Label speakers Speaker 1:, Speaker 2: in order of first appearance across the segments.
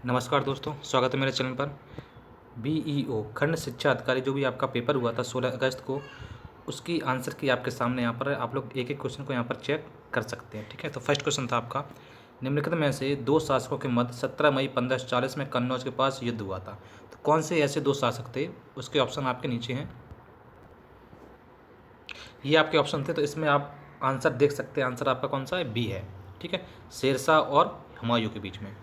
Speaker 1: नमस्कार दोस्तों, स्वागत है मेरे चैनल पर। बीईओ खंड शिक्षा अधिकारी जो भी आपका पेपर हुआ था 16 अगस्त को, उसकी आंसर की आपके सामने यहाँ पर है। आप लोग एक एक क्वेश्चन को यहाँ पर चेक कर सकते हैं, ठीक है। तो फर्स्ट क्वेश्चन था आपका, निम्नलिखित में से दो शासकों के मध्य 17 मई 1540 में कन्नौज के पास युद्ध हुआ था। तो कौन से ऐसे दो शासक थे? उसके ऑप्शन आपके नीचे हैं, ये आपके ऑप्शन थे। तो इसमें आप आंसर देख सकते हैं। आंसर आपका कौन सा है? बी है, ठीक है। शेरशाह और हुमायूं के बीच में।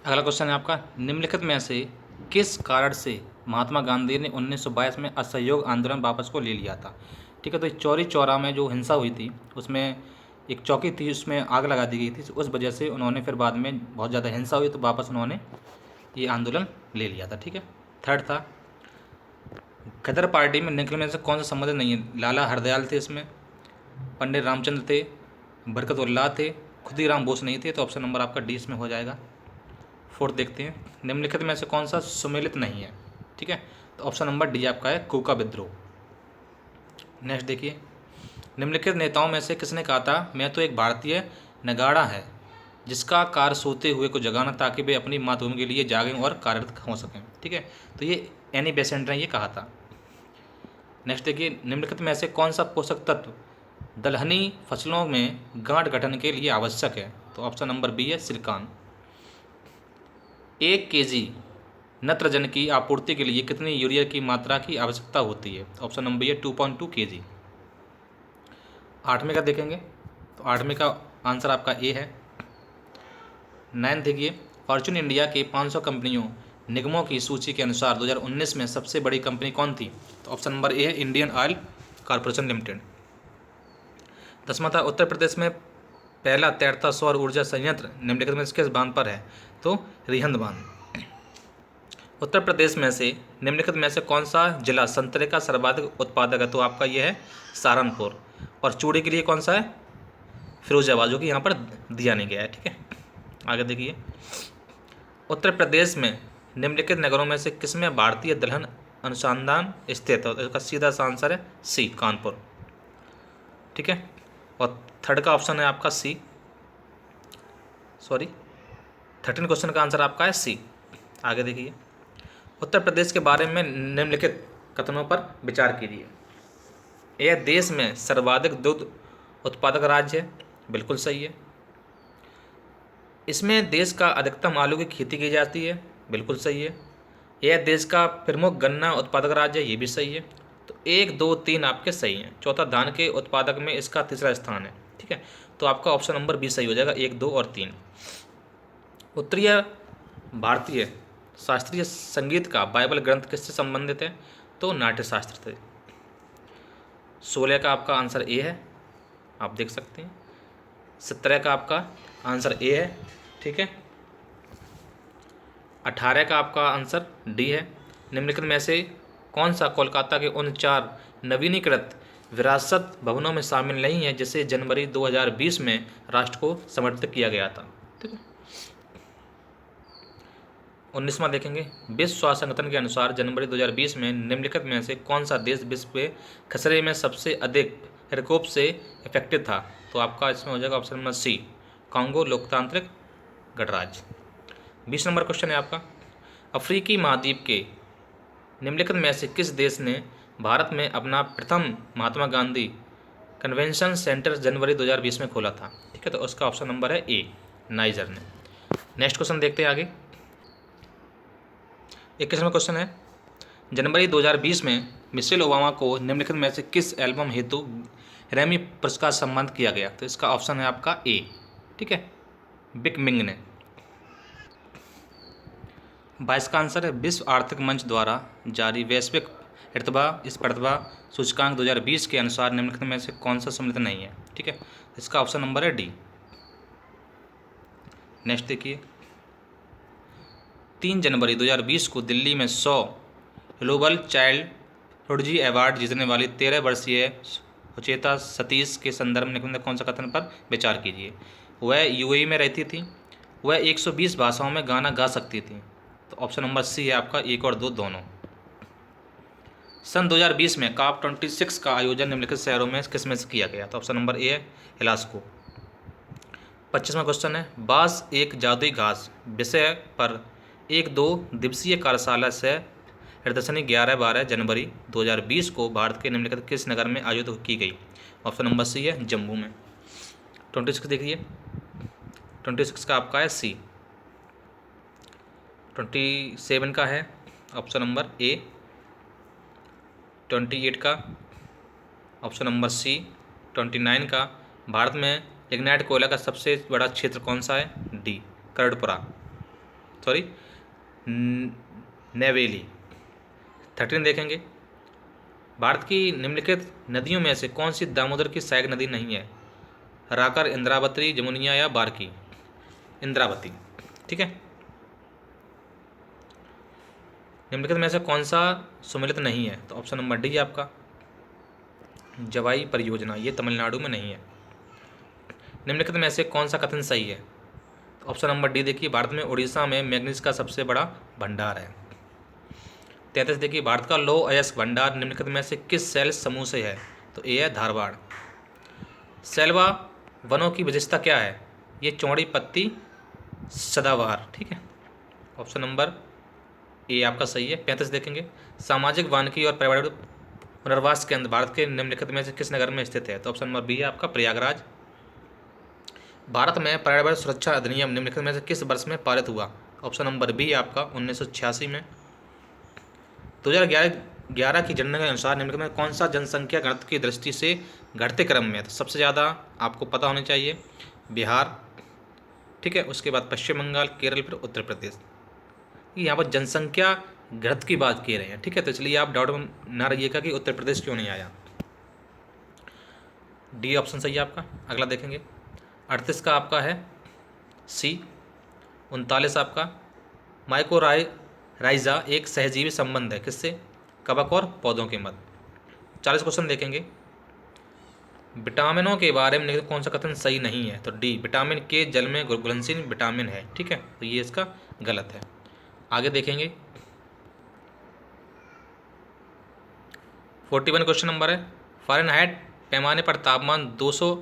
Speaker 1: अगला क्वेश्चन है आपका, निम्नलिखित में से किस कारण से महात्मा गांधी ने 1922 में असहयोग आंदोलन वापस को ले लिया था? ठीक है। तो चौरी चौरा में जो हिंसा हुई थी, उसमें एक चौकी थी, उसमें आग लगा दी गई थी। उस वजह से उन्होंने फिर बाद में बहुत ज़्यादा हिंसा हुई तो वापस उन्होंने ये आंदोलन ले लिया था, ठीक है। थर्ड था, गदर पार्टी में निकलने से कौन सा संबंध नहीं है? लाला हरदयाल थे इसमें, पंडित रामचंद्र थे, बरकतुल्लाह थे, खुदीराम बोस नहीं थे। तो ऑप्शन नंबर आपका डी इसमें हो जाएगा। फोर्थ देखते हैं, निम्नलिखित में से कौन सा सुमेलित नहीं है? ठीक है। तो ऑप्शन नंबर डी आपका है कूका विद्रोह। नेक्स्ट देखिए, निम्नलिखित नेताओं में से किसने कहा था मैं तो एक भारतीय नगाड़ा है जिसका कार्य सोते हुए को जगाना ताकि वे अपनी मातृभूमि के लिए जागें और कार्यरत हो सकें? ठीक है। तो ये एनी बेसेंट ने ये कहा था। नेक्स्ट देखिए, निम्नलिखित में से कौन सा पोषक तत्व दलहनी फसलों में गांठ गठन के लिए आवश्यक है? तो ऑप्शन नंबर बी है सिलिकॉन। 1 kg नत्रजन की आपूर्ति के लिए कितनी यूरिया की मात्रा की आवश्यकता होती है? ऑप्शन नंबर ये 2.2 kg। आठवें का देखेंगे तो आठवें का आंसर आपका ए है। नाइन्थ देखिए, फॉर्चून इंडिया के 500 कंपनियों निगमों की सूची के अनुसार 2019 में सबसे बड़ी कंपनी कौन थी? तो ऑप्शन नंबर ए है इंडियन ऑयल कॉरपोरेशन लिमिटेड। दसवां था, उत्तर प्रदेश में पहला तैरता सौर ऊर्जा संयंत्र निम्नलिखित में किस बांध पर है? तो रिहंद बांध। उत्तर प्रदेश में से निम्नलिखित में से कौन सा जिला संतरे का सर्वाधिक उत्पादक है? तो आपका ये है सहारनपुर। और चूड़े के लिए कौन सा है? फिरोजाबाद, जो कि यहाँ पर दिया नहीं गया है, ठीक है। आगे देखिए, उत्तर प्रदेश में निम्नलिखित नगरों में से किसमें भारतीय दलहन अनुसंधान स्थित है? तो इसका सीधा सा आंसर है सी, कानपुर, ठीक है। और थर्ड का ऑप्शन है आपका सी, सॉरी 13 क्वेश्चन का आंसर आपका है सी। आगे देखिए, उत्तर प्रदेश के बारे में निम्नलिखित कथनों पर विचार कीजिए। यह देश में सर्वाधिक दुग्ध उत्पादक राज्य है, बिल्कुल सही है। इसमें देश का अधिकतम आलू की खेती की जाती है, बिल्कुल सही है। यह देश का प्रमुख गन्ना उत्पादक राज्य है, ये भी सही है। तो 1, 2, 3 आपके सही हैं। चौथा, धान के उत्पादक में इसका तीसरा स्थान है, ठीक है। तो आपका ऑप्शन नंबर बी सही हो जाएगा, 1, 2 और 3। उत्तरीय भारतीय शास्त्रीय संगीत का बाइबल ग्रंथ किससे संबंधित है? तो नाट्यशास्त्र से। 16 का आपका आंसर ए है, आप देख सकते हैं। 17 का आपका आंसर ए है, ठीक है। 18 का आपका आंसर डी है। निम्नलिखित में से कौन सा कोलकाता के उन 4 नवीनीकृत विरासत भवनों में शामिल नहीं है जिसे जनवरी 2020 में राष्ट्र को समर्पित किया गया था? ठीक है। 19वां देखेंगे, विश्व स्वास्थ्य संगठन के अनुसार जनवरी 2020 में निम्नलिखित में से कौन सा देश विश्व के खसरे में सबसे अधिक प्रकोप से इफेक्टेड था? तो आपका इसमें हो जाएगा ऑप्शन नंबर सी, कांगो लोकतांत्रिक गणराज्य। 20 नंबर क्वेश्चन है आपका, अफ्रीकी महाद्वीप के निम्नलिखित में से किस देश ने भारत में अपना प्रथम महात्मा गांधी कन्वेंशन सेंटर जनवरी 2020 में खोला था? ठीक है। तो उसका ऑप्शन नंबर है ए, नाइजर ने। नेक्स्ट क्वेश्चन देखते हैं आगे। 21वां क्वेश्चन है, जनवरी 2020 में मिशेल ओबामा को निम्नलिखित में से किस एल्बम हेतु ग्रैमी पुरस्कार सम्मानित किया गया? तो इसका ऑप्शन है आपका ए, ठीक है, बिग मिंग ने। 22 का आंसर है, विश्व आर्थिक मंच द्वारा जारी वैश्विक प्रतिभा सूचकांक 2020 के अनुसार निम्नलिखित में से कौन सा सम्मिलित नहीं है? ठीक है। इसका ऑप्शन नंबर है डी। नेक्स्ट देखिए, 3 जनवरी 2020 को दिल्ली में 100 ग्लोबल चाइल्ड प्रोडिजी अवार्ड जीतने वाली 13 वर्षीय सुचेता सतीश के संदर्भ में कौन सा कथन पर विचार कीजिए? वह यूएई में रहती थी, वह 120 भाषाओं में गाना गा सकती थी। तो ऑप्शन नंबर सी है आपका 1 और 2 दोनों। सन 2020 में COP 26 का आयोजन निम्नलिखित शहरों में किस में से किया गया? तो ऑप्शन नंबर ए है इलास्को। 25वां क्वेश्चन है, बांस एक जादुई घास विषय पर एक 2 दिवसीय कार्यशाला से प्रदर्शनी 11-12 जनवरी 2020 को भारत के निम्नलिखित किस नगर में आयोजित की गई? ऑप्शन नंबर सी है जम्मू में। 26 देखिए, 26 का आपका है सी। 27 का है ऑप्शन नंबर ए। 28 का ऑप्शन नंबर सी। 29 का, भारत में लिग्नाइट कोयला का सबसे बड़ा क्षेत्र कौन सा है? D करड़पुरा, sorry Neyveli. 13 देखेंगे, भारत की निम्नलिखित नदियों में से कौन सी दामोदर की सहायक नदी नहीं है? राकर, इंद्रावती, जमुनिया या बारकी? इंद्रावती, ठीक है। निम्नलिखित में से कौन सा सुमेलित नहीं है? तो ऑप्शन नंबर डी है आपका जवाई परियोजना, ये तमिलनाडु में नहीं है। निम्नलिखित में से कौन सा कथन सही है? तो ऑप्शन नंबर डी देखिए, भारत में उड़ीसा में मैग्नीज का सबसे बड़ा भंडार है। 33 देखिए, भारत का लौह अयस्क भंडार निम्नलिखित में से किस शैल समूह से है? तो ए है धारवाड़। सैलवा वनों की विशेषता क्या है? ये चौड़ी पत्ती सदाबहार, ठीक है। ऑप्शन नंबर ए आपका सही है। 35 देखेंगे, सामाजिक वानिकी और पर्यावरण पुनर्वास केंद्र भारत के निम्नलिखित में से किस नगर में स्थित है? तो ऑप्शन नंबर बी है आपका प्रयागराज। भारत में पर्यावरण सुरक्षा अधिनियम निम्नलिखित में से किस वर्ष में पारित हुआ? ऑप्शन नंबर बी है आपका 1986 में। 2011 की जनगणना के अनुसार निम्नलिखित में कौन सा जनसंख्या घनत्व की दृष्टि से घटते क्रम में? तो सबसे ज़्यादा आपको पता होना चाहिए बिहार, ठीक है, उसके बाद पश्चिम बंगाल, केरल, फिर उत्तर प्रदेश। यहाँ पर जनसंख्या घनत्व की बात कर रहे हैं, ठीक है, तो इसलिए आप डाउट में ना रहिएगा कि उत्तर प्रदेश क्यों नहीं आया। डी ऑप्शन सही है आपका। अगला देखेंगे, 38 का आपका है सी। 39 आपका, माइकोराइजा एक सहजीवी संबंध है किससे? कवक और पौधों के मध्य। 40 क्वेश्चन देखेंगे, विटामिनों के बारे में कौन सा कथन सही नहीं है? तो डी विटामिन के जल में घुलनशील विटामिन है, ठीक है, तो ये इसका गलत है। आगे देखेंगे, 41 क्वेश्चन नंबर है, फ़ारेनहाइट पैमाने पर तापमान 200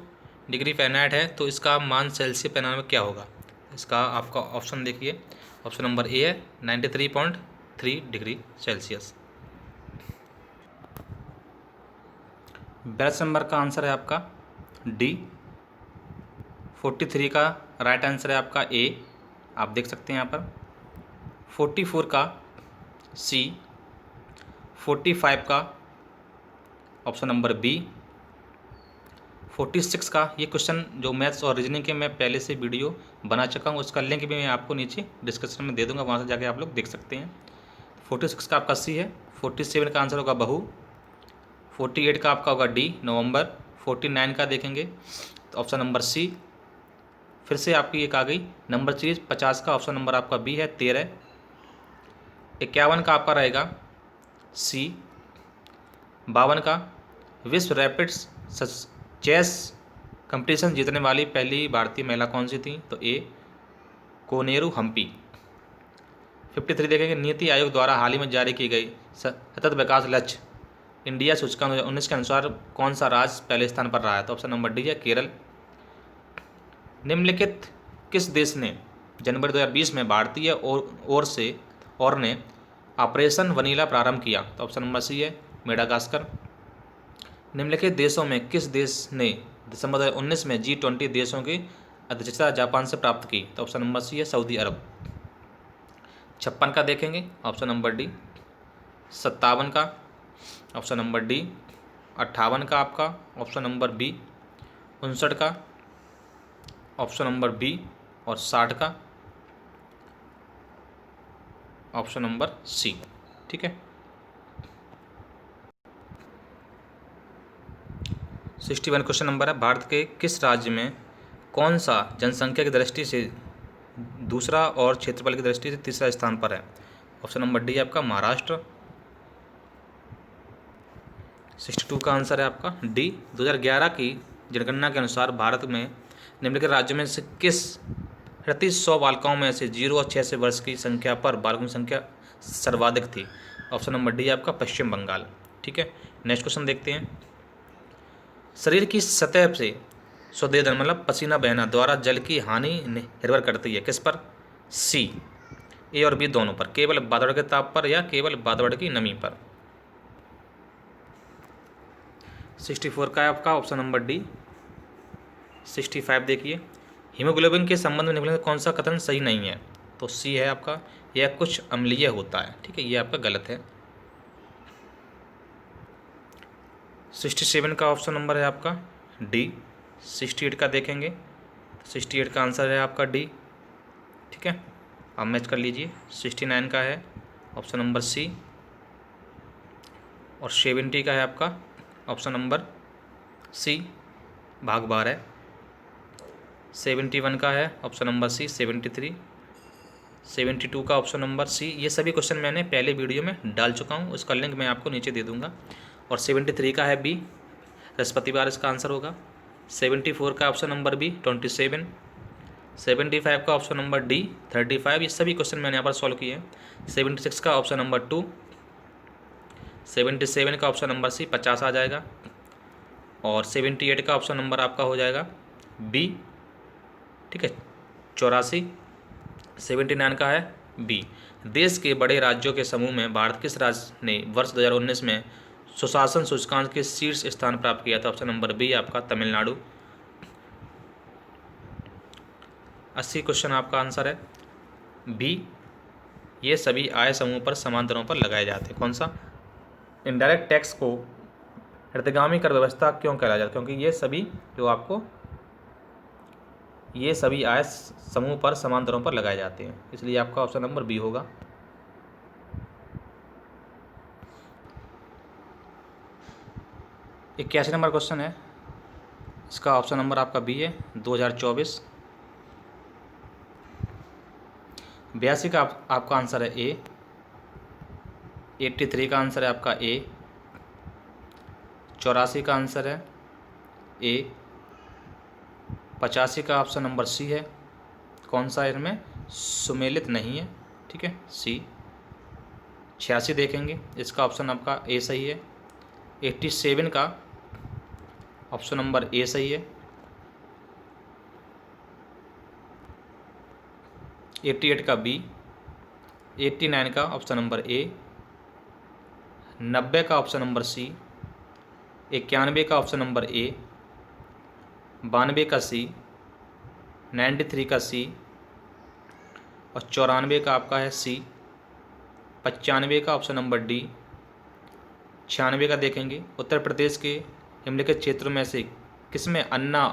Speaker 1: डिग्री फ़ारेनहाइट है तो इसका मान सेल्सियस पैमाने में क्या होगा? इसका आपका ऑप्शन देखिए, ऑप्शन नंबर ए है 93.3 डिग्री सेल्सियस। 42 नंबर का आंसर है आपका डी। 43 का राइट आंसर है आपका ए, आप देख सकते हैं यहाँ पर। 44 का सी। 45 का ऑप्शन नंबर बी। 46 का, ये क्वेश्चन जो मैथ्स और रीजनिंग के मैं पहले से वीडियो बना चुका हूँ, उसका लिंक भी मैं आपको नीचे डिस्क्रिप्शन में दे दूंगा, वहाँ से जाके आप लोग देख सकते हैं। 46 का आपका सी है। 47 का आंसर होगा बहू। 48 का आपका होगा डी नवंबर। 49 का देखेंगे तो ऑप्शन नंबर सी। फिर से आपकी एक आ गई नंबर सीरीज। 50 का ऑप्शन नंबर आपका बी है 13। 51 का आपका रहेगा सी। 52 का, विश्व रैपिड्स चेस कंपटीशन जीतने वाली पहली भारतीय महिला कौन सी थी? तो ए कोनेरू हम्पी। 53 देखेंगे, नीति आयोग द्वारा हाल ही में जारी की गई सतत विकास लक्ष्य इंडिया सूचकांक 2019 के अनुसार कौन सा राज्य पहले स्थान पर रहा है? तो ऑप्शन नंबर डी है केरल। निम्नलिखित किस देश ने जनवरी 2020 में भारतीय ओर ने ऑपरेशन वनीला प्रारंभ किया? तो ऑप्शन नंबर सी है मेडागास्कर। निम्नलिखित देशों में किस देश ने दिसंबर 2019 में G20 देशों की अध्यक्षता जापान से प्राप्त की? तो ऑप्शन नंबर सी है सऊदी अरब। 56 का देखेंगे, ऑप्शन नंबर डी। 57 का ऑप्शन नंबर डी। 58 का आपका ऑप्शन नंबर बी। 59 का ऑप्शन नंबर बी। और 60 का ऑप्शन नंबर सी, ठीक है। 61 क्वेश्चन नंबर है, भारत के किस राज्य में कौन सा जनसंख्या की दृष्टि से दूसरा और क्षेत्रफल की दृष्टि से तीसरा स्थान पर है? ऑप्शन नंबर डी आपका महाराष्ट्र। 62 का आंसर है आपका डी। 2011 की जनगणना के अनुसार भारत में निम्नलिखित राज्यों में से किस प्रति 100 बालिकाओं में से 0 और 6 से वर्ष की संख्या पर बालकों की संख्या सर्वाधिक थी? ऑप्शन नंबर डी आपका पश्चिम बंगाल, ठीक है। नेक्स्ट क्वेश्चन देखते हैं, शरीर की सतह से स्वदेह मतलब पसीना बहना द्वारा जल की हानि निर्भर करती है किस पर? सी, ए और बी दोनों पर, केवल वातावरण के ताप पर या केवल वातावरण की नमी पर। 64 का है आपका ऑप्शन नंबर डी। 65 देखिए, हीमोग्लोबिन के संबंध में निम्नलिखित कौन सा कथन सही नहीं है? तो सी है आपका, यह कुछ अम्लीय होता है। ठीक है, ये आपका गलत है। 67 का ऑप्शन नंबर है आपका डी। 68 का देखेंगे, 68 का आंसर है आपका डी। ठीक है, आप मैच कर लीजिए। 69 का है ऑप्शन नंबर सी, और 70 का है आपका ऑप्शन नंबर सी, भाग 12 है। 71 का है ऑप्शन नंबर सी। 73, 72 का ऑप्शन नंबर सी। ये सभी क्वेश्चन मैंने पहले वीडियो में डाल चुका हूँ, उसका लिंक मैं आपको नीचे दे दूँगा। और 73 का है बी, बृहस्पतिवार इसका आंसर होगा। 74 का ऑप्शन नंबर बी 27, 75 का ऑप्शन नंबर डी 35। ये सभी क्वेश्चन मैंने यहाँ पर सॉल्व किए हैं। 76 का ऑप्शन नंबर 2, 77 का ऑप्शन नंबर सी 50 आ जाएगा, और 78 का ऑप्शन नंबर आपका हो जाएगा बी। ठीक है, 84। 79 का है बी। देश के बड़े राज्यों के समूह में भारत किस राज्य ने वर्ष 2019 में सुशासन सूचकांक के शीर्ष स्थान प्राप्त किया था? ऑप्शन नंबर बी आपका तमिलनाडु। 80 क्वेश्चन आपका आंसर है बी। ये सभी आय समूह पर समान दरों पर लगाए जाते हैं। कौन सा? इनडायरेक्ट टैक्स को हृदयगामी कर व्यवस्था क्यों कहलाया जाता है? क्योंकि ये सभी जो आपको ये सभी आय समूह पर समान दरों पर लगाए जाते हैं, इसलिए आपका ऑप्शन नंबर बी होगा। इक्यासी नंबर क्वेश्चन है, इसका ऑप्शन नंबर आपका बी है 2024। 82 का आपका आंसर है ए। 83 का आंसर है आपका ए। 84 का आंसर है ए। 85 का ऑप्शन नंबर सी है। कौन सा इनमें सुमेलित नहीं है? ठीक है, सी। 86 देखेंगे, इसका ऑप्शन आपका ए सही है। 87 का ऑप्शन नंबर ए सही है। 88 का बी। 89 का ऑप्शन नंबर ए। 90 का ऑप्शन नंबर सी। 91 का ऑप्शन नंबर ए। 92 का सी। 93 का सी, और 94 का आपका है सी। 95 का ऑप्शन नंबर डी। 96 का देखेंगे, उत्तर प्रदेश के निम्नलिखित क्षेत्रों में से किसमें अन्ना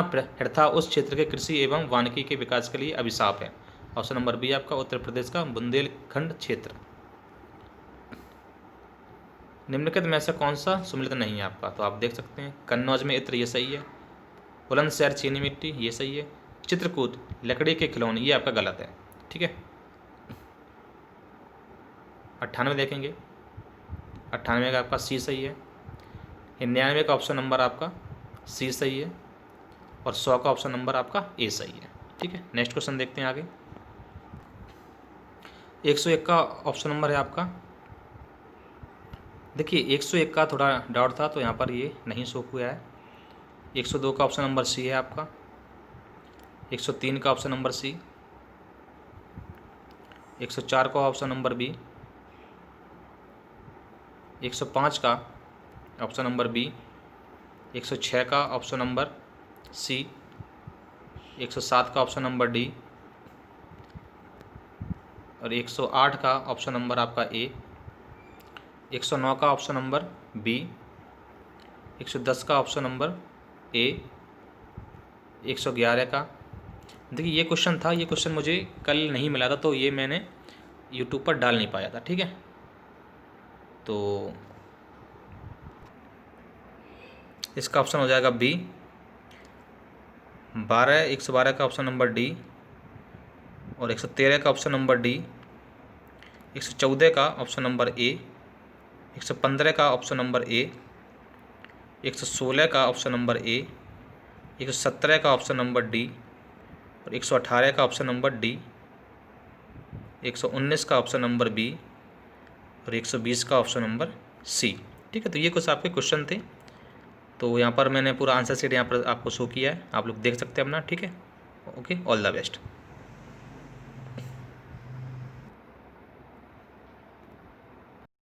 Speaker 1: प्रथा उस क्षेत्र के कृषि एवं वानिकी के विकास के लिए अभिशाप है? ऑप्शन नंबर बी आपका उत्तर प्रदेश का बुंदेलखंड क्षेत्र। निम्नलिखित में से कौन सा सुमेलित नहीं है आपका? तो आप देख सकते हैं, कन्नौज में इत्र, ये सही है। बुलंदशहर चीनी मिट्टी, ये सही है। चित्रकूट लकड़ी के खिलौने, ये आपका गलत है। ठीक है, 98 देखेंगे, 98 का आपका सी सही है। 99 का ऑप्शन नंबर आपका सी सही है, और 100 का ऑप्शन नंबर आपका ए सही है। ठीक है, नेक्स्ट क्वेश्चन देखते हैं आगे। 101 का ऑप्शन नंबर है आपका, देखिए 101 का थोड़ा डाउट था तो यहाँ पर ये नहीं शो हुआ है। 102 का ऑप्शन नंबर सी है आपका। 103 का ऑप्शन नंबर सी। 104 का ऑप्शन नंबर बी। 105 का ऑप्शन नंबर बी। 106 का ऑप्शन नंबर सी। 107 का ऑप्शन नंबर डी, और 108 का ऑप्शन नंबर आपका ए। 109 का ऑप्शन नंबर बी। 110 का ऑप्शन नंबर ए। 111 का, देखिए ये क्वेश्चन था, ये क्वेश्चन मुझे कल नहीं मिला था तो ये मैंने यूट्यूब पर डाल नहीं पाया था। ठीक है, तो इसका ऑप्शन हो जाएगा बी 12। 112 का ऑप्शन नंबर डी, और 113 का ऑप्शन नंबर डी। 114 का ऑप्शन नंबर ए। 115 का ऑप्शन नंबर ए। 116 का ऑप्शन नंबर ए। 117 का ऑप्शन नंबर डी, और 118 का ऑप्शन नंबर डी। 119 का ऑप्शन नंबर बी, और 120 का ऑप्शन नंबर सी। ठीक है, तो ये कुछ आपके क्वेश्चन थे तो यहाँ पर मैंने पूरा आंसर शीट यहाँ पर आपको शो किया है, आप लोग देख सकते हैं अपना। ठीक है, ओके, ऑल द बेस्ट।